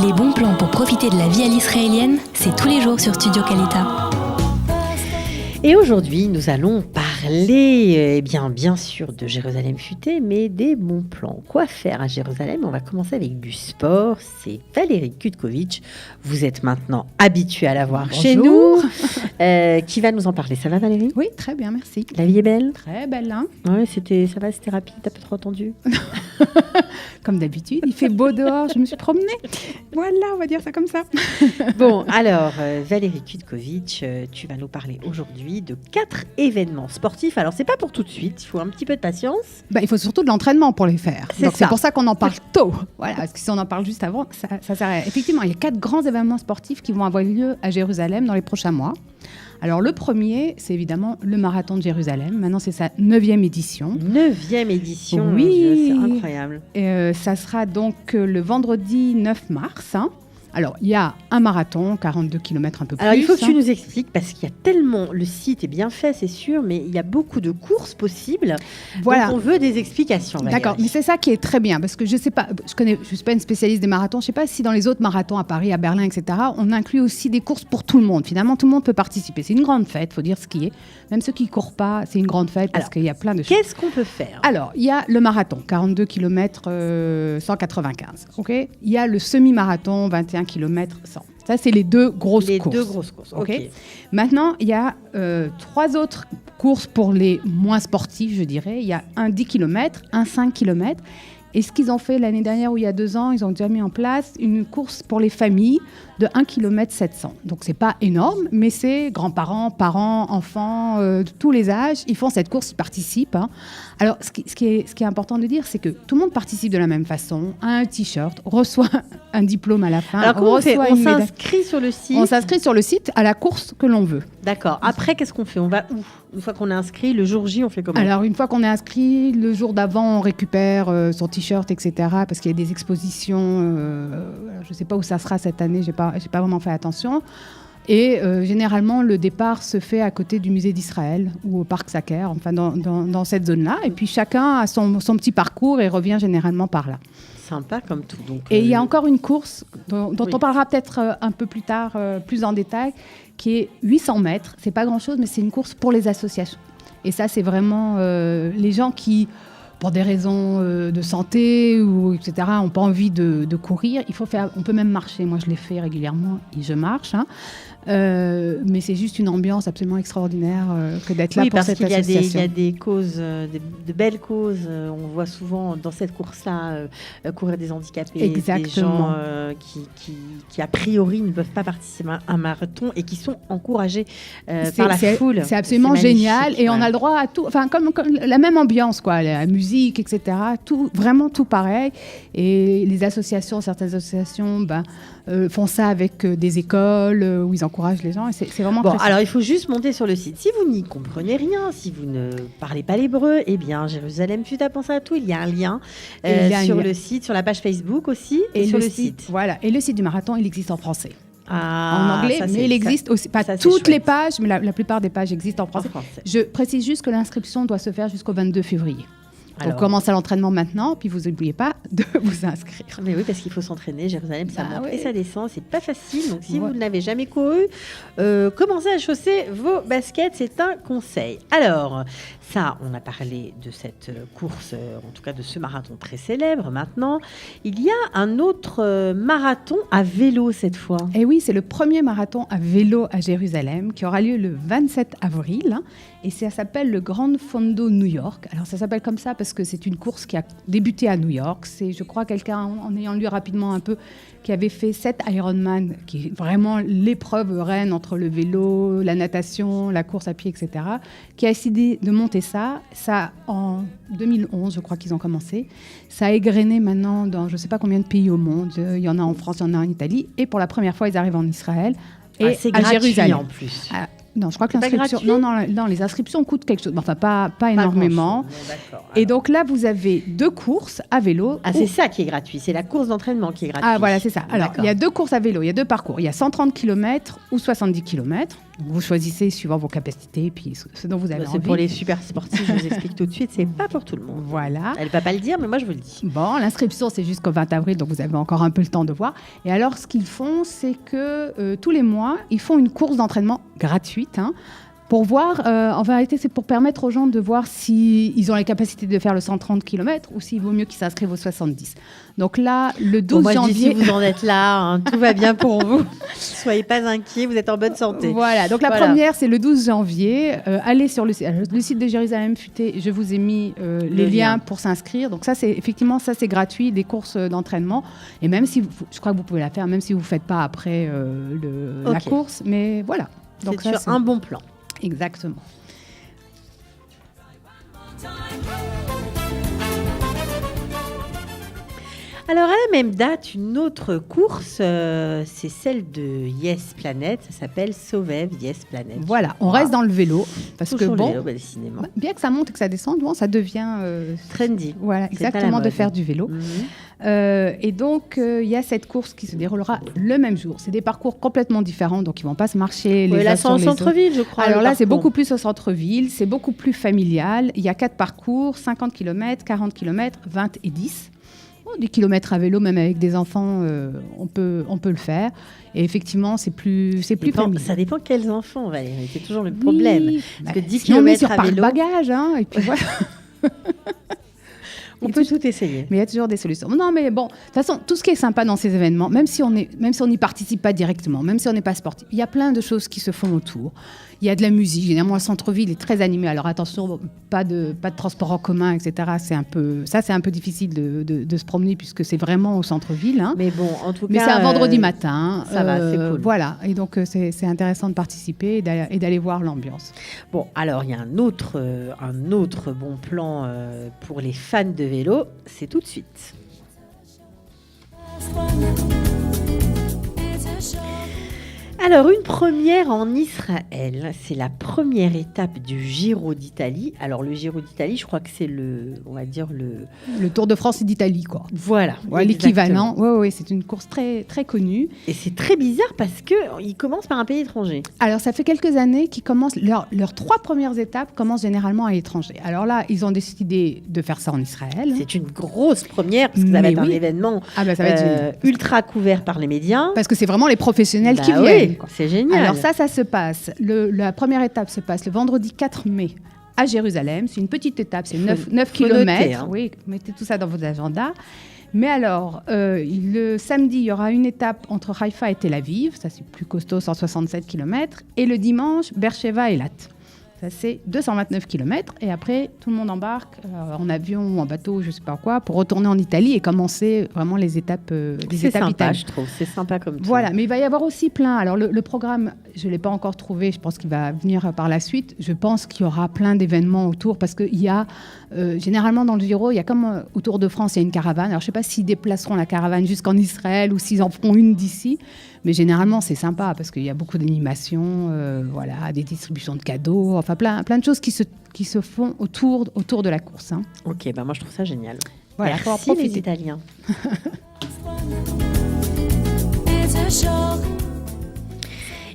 Les bons plans pour profiter de la vie à l'israélienne, c'est tous les jours sur Studio Kalita. Et aujourd'hui, nous allons parler, bien sûr, de Jérusalem futée, mais des bons plans. Quoi faire à Jérusalem ? On va commencer avec du sport. C'est Valérie Kutkovitch. Vous êtes maintenant habituée à la voir chez nous. Qui va nous en parler ? Ça va, Valérie ? Oui, très bien, merci. La vie est belle ? Très belle, hein ? Oui, ça va, c'était rapide. T'as pas trop entendu ? Comme d'habitude, il fait beau dehors, je me suis promenée. Voilà, on va dire ça comme ça. Bon, alors, Valérie Kutkovitch, tu vas nous parler aujourd'hui de 4 événements sportifs. Alors, c'est pas pour tout de suite, il faut un petit peu de patience. Il faut surtout de l'entraînement pour les faire. C'est C'est pour ça qu'on en parle tôt. Voilà, parce que si on en parle juste avant, ça sert à rien. Effectivement, il y a 4 grands événements sportifs qui vont avoir lieu à Jérusalem dans les prochains mois. Alors, le premier, c'est évidemment le marathon de Jérusalem. Maintenant, c'est sa 9e édition. 9e édition, oui. Mon Dieu, c'est incroyable. Ça sera donc le vendredi 9 mars. Alors, il y a un marathon, 42 km un peu plus. Alors, il faut que tu nous expliques, parce qu'il y a tellement... Le site est bien fait, c'est sûr, mais il y a beaucoup de courses possibles. Voilà. Donc, on veut des explications, Valérie. D'accord, mais c'est ça qui est très bien, parce que je sais pas, je suis pas une spécialiste des marathons, je sais pas si dans les autres marathons à Paris, à Berlin, etc., on inclut aussi des courses pour tout le monde. Finalement, tout le monde peut participer. C'est une grande fête, faut dire ce qui est. Même ceux qui courent pas, c'est une grande fête, parce qu'il y a plein de choses. Qu'est-ce qu'on peut faire ? Alors, il y a le marathon, 42 km 195, ok ? Il y a le semi-marathon, 21 km 100. Ça, c'est les deux grosses courses. Les deux grosses courses, ok. Maintenant, il y a 3 autres courses pour les moins sportifs, je dirais. Il y a un 10 km, un 5 km. Et ce qu'ils ont fait l'année dernière ou il y a 2 ans, ils ont déjà mis en place une course pour les familles de 1 km 700. Donc, ce n'est pas énorme, mais c'est grands-parents, parents, enfants, de tous les âges. Ils font cette course, ils participent. Alors, ce qui est important de dire, c'est que tout le monde participe de la même façon, a un t-shirt, reçoit un diplôme à la fin. Alors, comment on fait ? On s'inscrit sur le site ? On s'inscrit sur le site à la course que l'on veut. D'accord. Après, qu'est-ce qu'on fait ? On va où ? Une fois qu'on est inscrit, le jour J, on fait comment ? Alors, une fois qu'on est inscrit, le jour d'avant, on récupère son t-shirt, etc. Parce qu'il y a des expositions. Je ne sais pas où ça sera cette année, je n'ai pas vraiment fait attention. Et généralement, le départ se fait à côté du musée d'Israël ou au parc Saker, enfin dans cette zone-là. Et puis, chacun a son petit parcours et revient généralement par là. Sympa comme tout. Donc, et il y a encore une course dont on parlera peut-être un peu plus tard, plus en détail, qui est 800 mètres. C'est pas grand-chose, mais c'est une course pour les associations. Et ça, c'est vraiment les gens qui, pour des raisons de santé ou etc., n'ont pas envie de courir. On peut même marcher. Moi, je l'ai fait régulièrement et je marche. Mais c'est juste une ambiance absolument extraordinaire que d'être là pour cette association. Il y a des causes, de belles causes. On voit souvent dans cette course-là courir des handicapés, exactement. Des gens qui a priori ne peuvent pas participer à un marathon et qui sont encouragés par la foule. C'est absolument génial et on a le droit à tout. Enfin, comme la même ambiance, quoi, la musique, etc. Vraiment tout pareil. Et les associations, certaines associations, font ça avec des écoles où ils encouragent les gens et c'est vraiment bon. Très alors il faut juste monter sur le site. Si vous n'y comprenez rien, si vous ne parlez pas l'hébreu, eh bien Jérusalem fut à penser à tout. Il y a un lien sur le site, sur la page Facebook aussi et sur le site. Voilà. Et le site du marathon, il existe en français. En anglais, mais il existe aussi. Pas toutes les pages, mais la plupart des pages existent en français. Je précise juste que l'inscription doit se faire jusqu'au 22 février. Donc, commencez l'entraînement maintenant, puis vous n'oubliez pas de vous inscrire. Mais oui, parce qu'il faut s'entraîner. Jérusalem, ça monte et ça descend. C'est pas facile. Donc, si vous n'avez jamais couru, commencez à chausser vos baskets. C'est un conseil. Alors, ça, on a parlé de cette course, en tout cas de ce marathon très célèbre. Maintenant, il y a un autre marathon à vélo cette fois. Et oui, c'est le premier marathon à vélo à Jérusalem qui aura lieu le 27 avril. Et ça s'appelle le Grand Fondo New York. Alors, ça s'appelle comme ça parce que c'est une course qui a débuté à New York. C'est, je crois, quelqu'un, en ayant lu rapidement un peu, qui avait fait 7 Ironman, qui est vraiment l'épreuve reine entre le vélo, la natation, la course à pied, etc., qui a décidé de monter ça. Ça, en 2011, je crois qu'ils ont commencé. Ça a égrené maintenant dans je ne sais pas combien de pays au monde. Il y en a en France, il y en a en Italie. Et pour la première fois, ils arrivent en Israël. Et c'est à gratuit Jérusalem. En plus. Non, je crois que l'inscription... Non, les inscriptions coûtent quelque chose. Enfin, pas énormément. Bon, d'accord. Et donc là, vous avez 2 courses à vélo. C'est ça qui est gratuit. C'est la course d'entraînement qui est gratuite. Voilà, c'est ça. Alors, il y a 2 courses à vélo. Il y a 2 parcours. Il y a 130 km ou 70 km. Donc, vous choisissez suivant vos capacités et puis ce dont vous avez envie. C'est pour les super sportifs, je vous explique tout de suite, c'est pas pour tout le monde. Voilà. Elle ne va pas le dire, mais moi je vous le dis. Bon, l'inscription c'est jusqu'au 20 avril, donc vous avez encore un peu le temps de voir. Et alors ce qu'ils font, c'est que tous les mois, ils font une course d'entraînement gratuite, pour voir, en vérité, c'est pour permettre aux gens de voir s'ils ont la capacité de faire le 130 km ou s'il vaut mieux qu'ils s'inscrivent au 70. Donc là, le 12 janvier... Si vous en êtes là, tout va bien pour vous. Soyez pas inquiets, vous êtes en bonne santé. Voilà, donc la première, c'est le 12 janvier. Allez sur le site de Jérusalem Futé, je vous ai mis les liens pour s'inscrire. Donc ça, c'est gratuit, des courses d'entraînement. Et même si, je crois que vous pouvez la faire, même si vous ne faites pas après la course. Mais voilà. Donc c'est sur un bon plan. Exactement. Alors, à la même date, une autre course, c'est celle de Yes Planet. Ça s'appelle Sovev Yes Planet. Voilà, on reste dans le vélo. Parce toujours que bon, le vélo, cinéma. Bien que ça monte et que ça descende, ça devient... trendy. Voilà, exactement, de faire du vélo. Et donc, il y a cette course qui se déroulera le même jour. C'est des parcours complètement différents, donc ils ne vont pas se marcher les uns sur les autres. Là, c'est en centre-ville, je crois. Alors là, c'est beaucoup plus au centre-ville, c'est beaucoup plus familial. Il y a 4 parcours, 50 km, 40 km, 20 et 10. 10 km à vélo, même avec des enfants, on peut le faire. Et effectivement, c'est plus familial. Ça dépend quels enfants, Valérie. C'est toujours le problème. Oui, parce que 10 km à vélo... bagage, et puis voilà. On peut tout essayer. Mais il y a toujours des solutions. Non, mais bon, de toute façon, tout ce qui est sympa dans ces événements, même si on n'y participe pas directement, même si on n'est pas sportif, il y a plein de choses qui se font autour. Il y a de la musique. Généralement, le centre-ville est très animé. Alors attention, pas de transport en commun, etc. C'est un peu difficile de se promener puisque c'est vraiment au centre-ville. Mais bon, en tout cas... Mais c'est un vendredi matin. Ça va, c'est cool. Voilà. Et donc, c'est intéressant de participer et d'aller voir l'ambiance. Bon, alors, il y a un autre bon plan pour les fans de vélo. C'est tout de suite. Alors, une première en Israël, c'est la première étape du Giro d'Italie. Alors, le Giro d'Italie, je crois que c'est le Tour de France et d'Italie, quoi. Voilà. Ouais, l'équivalent. Oui, c'est une course très, très connue. Et c'est très bizarre parce qu'ils commencent par un pays étranger. Alors, ça fait quelques années qu'ils commencent, leurs 3 premières étapes commencent généralement à l'étranger. Alors là, ils ont décidé de faire ça en Israël. C'est une grosse première parce que ça va être un événement ultra couvert par les médias. Parce que c'est vraiment les professionnels qui viennent. C'est génial. Alors ça se passe. La première étape se passe le vendredi 4 mai à Jérusalem. C'est une petite étape, c'est 9 km. Oui, mettez tout ça dans vos agendas. Mais alors, le samedi, il y aura une étape entre Haïfa et Tel Aviv. Ça, c'est plus costaud, 167 km. Et le dimanche, Beersheva et Eilat. Ça, c'est 229 km. Et après, tout le monde embarque en avion ou en bateau, je ne sais pas quoi, pour retourner en Italie et commencer vraiment les étapes C'est sympa, je trouve. C'est sympa comme tout. Voilà, mais il va y avoir aussi plein. Alors, le programme, je ne l'ai pas encore trouvé. Je pense qu'il va venir par la suite. Je pense qu'il y aura plein d'événements autour parce qu'il y a, généralement dans le Giro, il y a comme au Tour de France, il y a une caravane. Alors, je ne sais pas s'ils déplaceront la caravane jusqu'en Israël ou s'ils en feront une d'ici. Mais généralement, c'est sympa parce qu'il y a beaucoup d'animations, des distributions de cadeaux, enfin plein de choses qui se font autour de la course. Ok, moi je trouve ça génial. Voilà, merci les Italiens.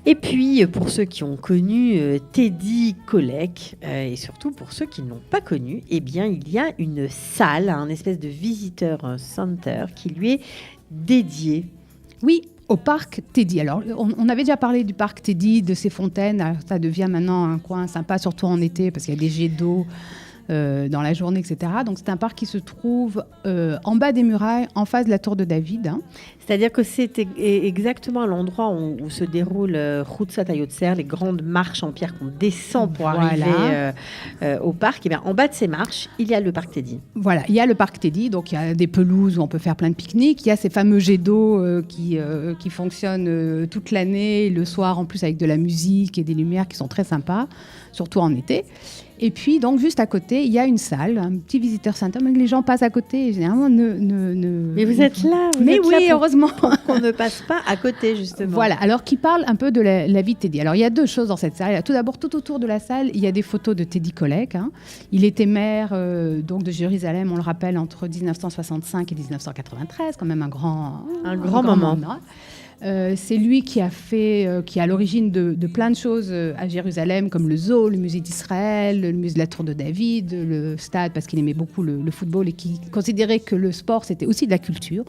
Et puis, pour ceux qui ont connu Teddy Kollek, et surtout pour ceux qui ne l'ont pas connu, eh bien, il y a une salle, un espèce de visiteur center qui lui est dédiée. Oui, au parc Teddy. Alors, on avait déjà parlé du parc Teddy, de ses fontaines. Alors, ça devient maintenant un coin sympa, surtout en été, parce qu'il y a des jets d'eau dans la journée, etc. Donc, c'est un parc qui se trouve en bas des murailles, en face de la tour de David. C'est-à-dire que c'est exactement à l'endroit où se déroule Chutzat Hayotzer, les grandes marches en pierre qu'on descend pour arriver au parc. Et bien, en bas de ces marches, il y a le parc Teddy. Voilà, il y a le parc Teddy, donc il y a des pelouses où on peut faire plein de pique-niques. Il y a ces fameux jets d'eau qui fonctionnent toute l'année, le soir en plus avec de la musique et des lumières qui sont très sympas, surtout en été. Et puis, donc, juste à côté, il y a une salle, un petit visiteur center, mais les gens passent à côté et généralement Mais vous êtes là, heureusement. On ne passe pas à côté, justement. Voilà, alors qui parle un peu de la vie de Teddy. Alors, il y a 2 choses dans cette salle. Tout d'abord, tout autour de la salle, il y a des photos de Teddy Kollek. Il était maire donc de Jérusalem, on le rappelle, entre 1965 et 1993, quand même un grand moment. C'est lui qui est à l'origine de plein de choses à Jérusalem, comme le zoo, le musée d'Israël, le musée de la Tour de David, le stade, parce qu'il aimait beaucoup le football et qui considérait que le sport, c'était aussi de la culture.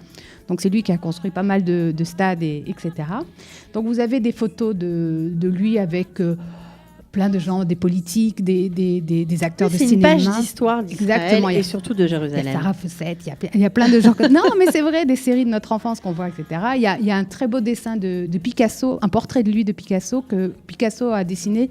Donc c'est lui qui a construit pas mal de stades, etc. Donc vous avez des photos de lui avec plein de gens, des politiques, des acteurs de cinéma. C'est une page d'histoire d'Israël et surtout de Jérusalem. Il y a Sarah Fawcett, il y a plein de gens. Non, mais c'est vrai, des séries de notre enfance qu'on voit, etc. Il y a un très beau dessin de Picasso, un portrait de lui de Picasso, que Picasso a dessiné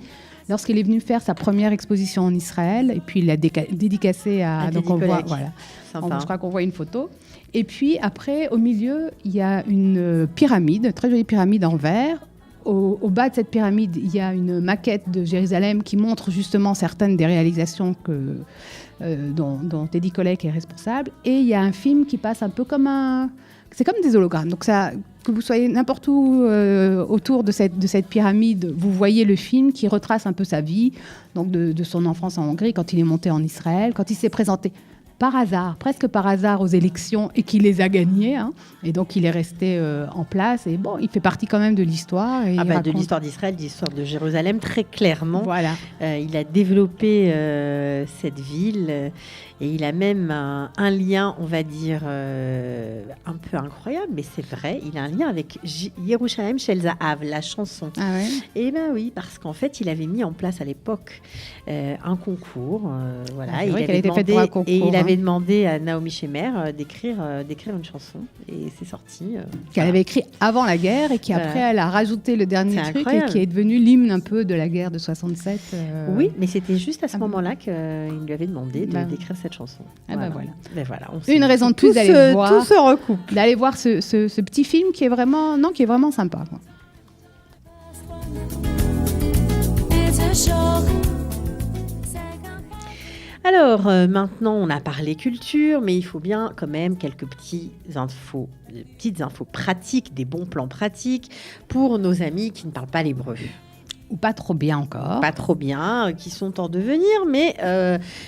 lorsqu'il est venu faire sa première exposition en Israël. Et puis il l'a dédicacé à... Donc on voit, voilà. Je crois qu'on voit une photo. Et puis après, au milieu, il y a une pyramide, une très jolie pyramide en verre. Au bas de cette pyramide, il y a une maquette de Jérusalem qui montre justement certaines des réalisations dont Teddy Kollek est responsable. Et il y a un film qui passe un peu c'est comme des hologrammes. Donc ça, que vous soyez n'importe où autour de cette pyramide, vous voyez le film qui retrace un peu sa vie, donc de son enfance en Hongrie, quand il est monté en Israël, quand il s'est présenté par hasard, presque par hasard aux élections et qu'il les a gagnées. Hein. Et donc, il est resté en place. Et bon, il fait partie quand même de l'histoire. Et de l'histoire d'Israël, de l'histoire de Jérusalem, très clairement. Voilà. Il a développé cette ville et il a même un lien, on va dire, un peu incroyable, mais c'est vrai. Il a un lien avec Yerushalayim Shel Zahav, la chanson. Ah ouais. Et bien oui, parce qu'en fait, il avait mis en place à l'époque un concours. Voilà, c'est vrai qu'elle a été faite pour un concours. Et il avait demandé à Naomi Shemer d'écrire une chanson. Et c'est sorti. Qu'elle avait écrit avant la guerre et qui après elle a rajouté le dernier truc et qui est devenu l'hymne un peu de la guerre de 67. Oui, mais c'était juste à ce moment-là qu'il lui avait demandé d'écrire cette chanson. Voilà. Voilà, une raison de plus d'aller voir. Tout se recoupe. D'aller voir ce petit film qui est vraiment sympa. Quoi. Alors, maintenant, on a parlé culture, mais il faut bien quand même quelques petites infos pratiques, des bons plans pratiques pour nos amis qui ne parlent pas l'hébreu. Ou pas trop bien encore. Pas trop bien, qui sont en devenir, mais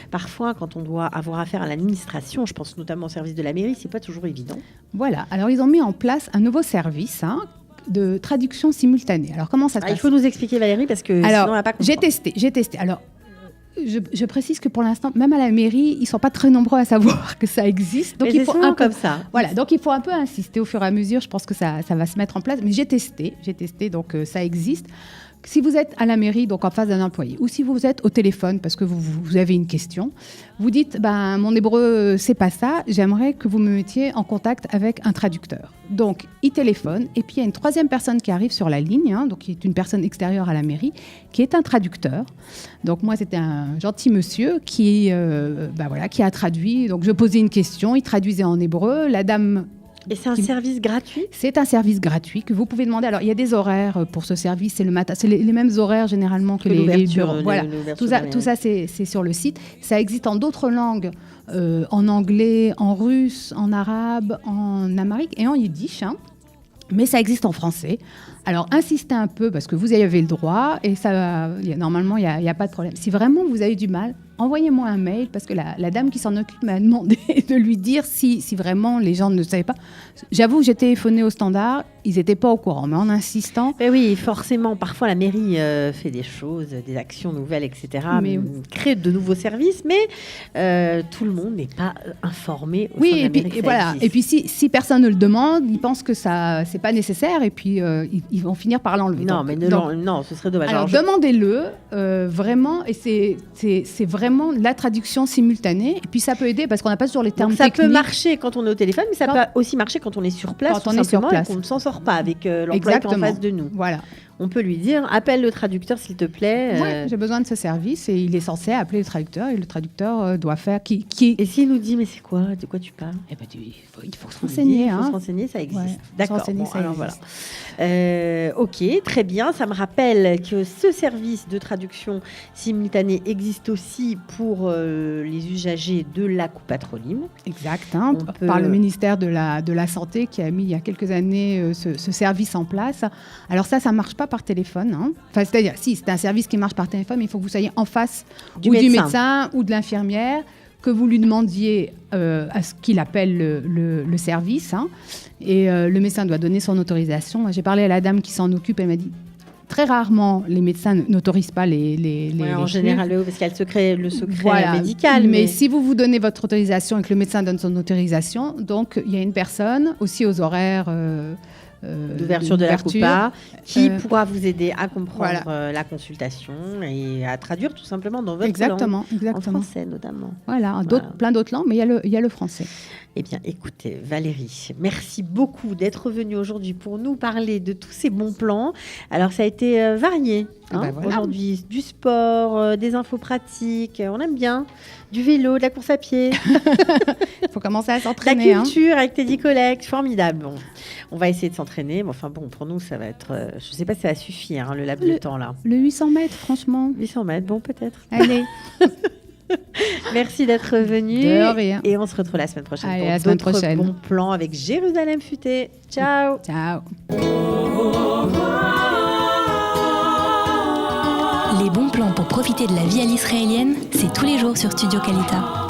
parfois, quand on doit avoir affaire à l'administration, je pense notamment au service de la mairie, c'est pas toujours évident. Voilà, alors ils ont mis en place un nouveau service, de traduction simultanée. Alors, comment ça se passe ? Il faut nous expliquer, Valérie, parce que sinon, on n'a pas compris. J'ai testé. Alors, je précise que pour l'instant, même à la mairie, ils ne sont pas très nombreux à savoir que ça existe. Donc, il faut un peu comme ça. Voilà, donc il faut un peu insister au fur et à mesure. Je pense que ça va se mettre en place. Mais j'ai testé, donc ça existe. Si vous êtes à la mairie, donc en face d'un employé, ou si vous êtes au téléphone parce que vous avez une question, vous dites mon hébreu, c'est pas ça, j'aimerais que vous me mettiez en contact avec un traducteur. Donc, il téléphone, et puis il y a une troisième personne qui arrive sur la ligne, donc qui est une personne extérieure à la mairie, qui est un traducteur. Donc, moi, c'était un gentil monsieur qui a traduit. Donc, je posais une question, il traduisait en hébreu, la dame. Et c'est un service gratuit ? C'est un service gratuit que vous pouvez demander. Alors, il y a des horaires pour ce service. C'est le matin. C'est les mêmes horaires généralement que les bureaux. Voilà. Tout ça, c'est sur le site. Ça existe en d'autres langues, en anglais, en russe, en arabe, en amharique et en yiddish. Mais ça existe en français. Alors, insistez un peu parce que vous y avez le droit et normalement, il n'y a pas de problème. Si vraiment vous avez du mal, envoyez-moi un mail parce que la dame qui s'en occupe m'a demandé de lui dire si vraiment les gens ne savaient pas. J'avoue, j'ai téléphoné au standard, ils n'étaient pas au courant, mais en insistant... Mais oui, forcément, parfois la mairie fait des choses, des actions nouvelles, etc., crée de nouveaux services, mais tout le monde n'est pas informé au sein de la mairie. Et puis si personne ne le demande, ils pensent que ça c'est pas nécessaire et puis ils vont finir par l'enlever. Non, ce serait dommage. Alors demandez-le, vraiment, et c'est vraiment la traduction simultanée. Et puis ça peut aider parce qu'on n'a pas toujours les termes techniques. Ça peut marcher quand on est au téléphone, mais ça peut aussi marcher quand on est sur place. Et qu'on ne s'en sort pas avec l'employé qui est en face de nous. Voilà. On peut lui dire, appelle le traducteur s'il te plaît. Oui, j'ai besoin de ce service et il est censé appeler le traducteur et le traducteur doit faire Et s'il nous dit, mais c'est quoi ? De quoi tu parles ? Eh ben, il faut se renseigner. Il faut se renseigner, ça existe. Ouais, d'accord. Voilà. Ok, très bien. Ça me rappelle que ce service de traduction simultanée existe aussi pour les usagers de la Coupatrolim. Exact. Par le ministère de la Santé qui a mis il y a quelques années ce service en place. Alors ça marche pas par téléphone. Enfin, c'est-à-dire, si, c'est un service qui marche par téléphone, mais il faut que vous soyez en face du médecin ou de l'infirmière que vous lui demandiez à ce qu'il appelle le service. Hein, et le médecin doit donner son autorisation. Moi, j'ai parlé à la dame qui s'en occupe, elle m'a dit très rarement les médecins n'autorisent pas les en général, parce qu'il y a le secret voilà, médical. Mais si vous donnez votre autorisation et que le médecin donne son autorisation, donc il y a une personne aussi aux horaires d'ouverture de la COPA qui pourra vous aider à comprendre la consultation et à traduire tout simplement dans votre langue, en français notamment. Voilà, plein d'autres langues, mais il y a le français. Eh bien, écoutez, Valérie, merci beaucoup d'être venue aujourd'hui pour nous parler de tous ces bons plans. Alors, ça a été varié aujourd'hui. Du sport, des infos pratiques, on aime bien. Du vélo, de la course à pied. Il faut commencer à s'entraîner. La culture avec Teddy Collect, formidable. Bon, on va essayer de s'entraîner. Mais enfin bon, pour nous, ça va être... je ne sais pas si ça va suffire, le laps de temps là. Le 800 mètres, franchement. 800 mètres, bon, peut-être. Allez. Merci d'être venu. De rien. Et on se retrouve la semaine prochaine. Allez, pour la semaine d'autres prochaine. bons plans avec Jérusalem Futée. Ciao. Ciao. Les bons plans pour profiter de la vie à l'israélienne, c'est tous les jours sur Studio Kalita.